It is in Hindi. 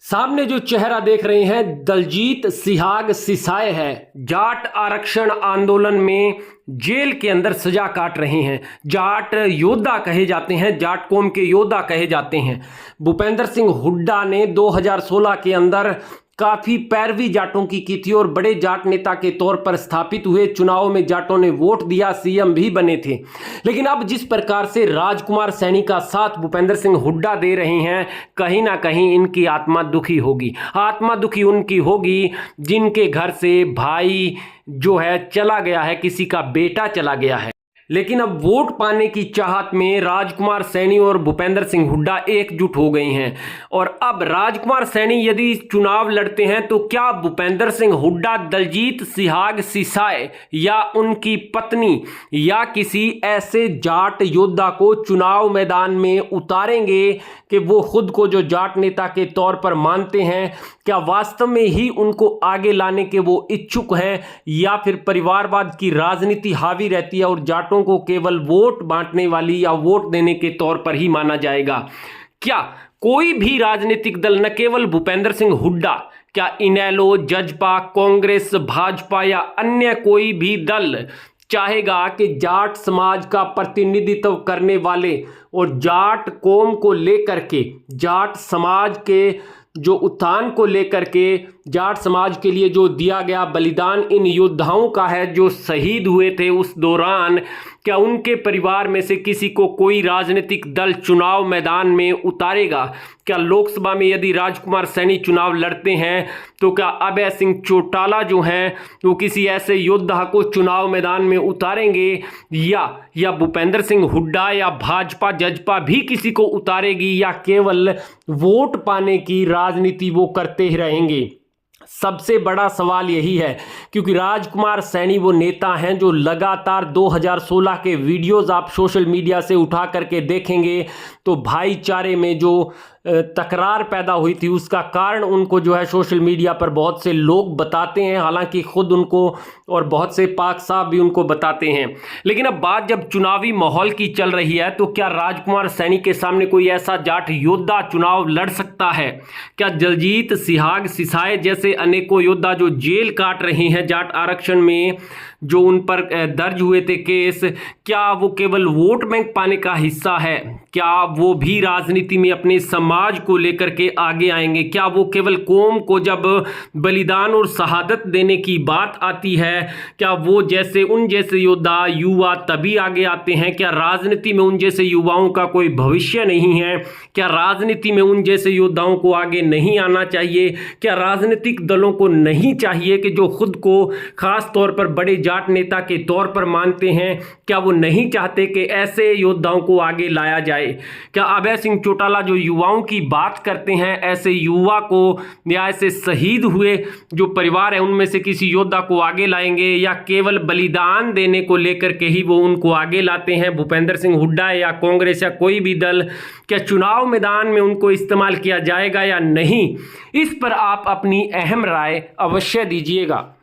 सामने जो चेहरा देख रहे हैं दलजीत सिहाग सिसाए है। जाट आरक्षण आंदोलन में जेल के अंदर सजा काट रहे हैं। जाट योद्धा कहे जाते हैं, जाट कौम के योद्धा कहे जाते हैं। भूपेंद्र सिंह हुड्डा ने 2016 के अंदर काफी पैरवी जाटों की थी और बड़े जाट नेता के तौर पर स्थापित हुए। चुनाव में जाटों ने वोट दिया, सीएम भी बने थे। लेकिन अब जिस प्रकार से राजकुमार सैनी का साथ भूपेंद्र सिंह हुड्डा दे रहे हैं, कहीं ना कहीं इनकी आत्मा दुखी होगी। आत्मा दुखी उनकी होगी जिनके घर से भाई जो है चला गया है, किसी का बेटा चला गया है। लेकिन अब वोट पाने की चाहत में राजकुमार सैनी और भूपेंद्र सिंह हुड्डा एकजुट हो गए हैं। और अब राजकुमार सैनी यदि चुनाव लड़ते हैं तो क्या भूपेंद्र सिंह हुड्डा दलजीत सिहाग सिसाए या उनकी पत्नी या किसी ऐसे जाट योद्धा को चुनाव मैदान में उतारेंगे कि वो खुद को जो जाट नेता के तौर पर मानते हैं, क्या वास्तव में ही उनको आगे लाने के वो इच्छुक हैं, या फिर परिवारवाद की राजनीति हावी रहती है और जाटों को केवल वोट बांटने वाली या वोट देने के तौर पर ही माना जाएगा। क्या कोई भी राजनीतिक दल, न केवल भूपेंद्र सिंह हुड्डा, क्या इनेलो, जजपा, कांग्रेस, भाजपा या अन्य कोई भी दल चाहेगा कि जाट समाज का प्रतिनिधित्व करने वाले और जाट कौम को लेकर के, जाट समाज के जो उत्थान को लेकर के, जाट समाज के लिए जो दिया गया बलिदान इन योद्धाओं का है जो शहीद हुए थे उस दौरान, क्या उनके परिवार में से किसी को कोई राजनीतिक दल चुनाव मैदान में उतारेगा? क्या लोकसभा में यदि राजकुमार सैनी चुनाव लड़ते हैं तो क्या अभय सिंह चौटाला जो हैं वो किसी ऐसे योद्धा को चुनाव मैदान में उतारेंगे, या भूपेंद्र सिंह हुड्डा या भाजपा जजपा भी किसी को उतारेगी, या केवल वोट पाने की राजनीति वो करते ही रहेंगे? सबसे बड़ा सवाल यही है, क्योंकि राजकुमार सैनी वो नेता हैं जो लगातार 2016 के वीडियोस आप सोशल मीडिया से उठा करके देखेंगे तो भाईचारे में जो तकरार पैदा हुई थी उसका कारण उनको जो है सोशल मीडिया पर बहुत से लोग बताते हैं, हालांकि खुद उनको और बहुत से पाक साहब भी उनको बताते हैं। लेकिन अब बात जब चुनावी माहौल की चल रही है तो क्या राजकुमार सैनी के सामने कोई ऐसा जाट योद्धा चुनाव लड़ सकता है? क्या दलजीत सिहाग सिसाए जैसे अनेकों योद्धा जो जेल काट रहे हैं जाट आरक्षण में, जो उन पर दर्ज हुए थे केस, क्या वो केवल वोट बैंक पाने का हिस्सा है? क्या वो भी राजनीति में अपने समाज को लेकर के आगे आएंगे? क्या वो केवल कौम को जब बलिदान और शहादत देने की बात आती है, क्या वो जैसे उन जैसे योद्धा युवा तभी आगे आते हैं? क्या राजनीति में उन जैसे युवाओं का कोई भविष्य नहीं है? क्या राजनीति में उन जैसे योद्धाओं को आगे नहीं आना चाहिए? क्या राजनीतिक दलों को नहीं चाहिए कि जो खुद को खास तौर पर बड़े जाट नेता के तौर पर मानते हैं, क्या वो नहीं चाहते कि ऐसे योद्धाओं को आगे लाया जाए? क्या अभय सिंह चौटाला जो युवाओं की बात करते हैं, ऐसे युवा को या ऐसे शहीद हुए जो परिवार है उनमें से किसी योद्धा को आगे लाएंगे, या केवल बलिदान देने को लेकर के ही वो उनको आगे लाते हैं? भूपेंद्र सिंह हुड्डा या कांग्रेस या कोई भी दल, क्या चुनाव मैदान में उनको इस्तेमाल किया जाएगा या नहीं? इस पर आप अपनी अहम राय अवश्य दीजिएगा।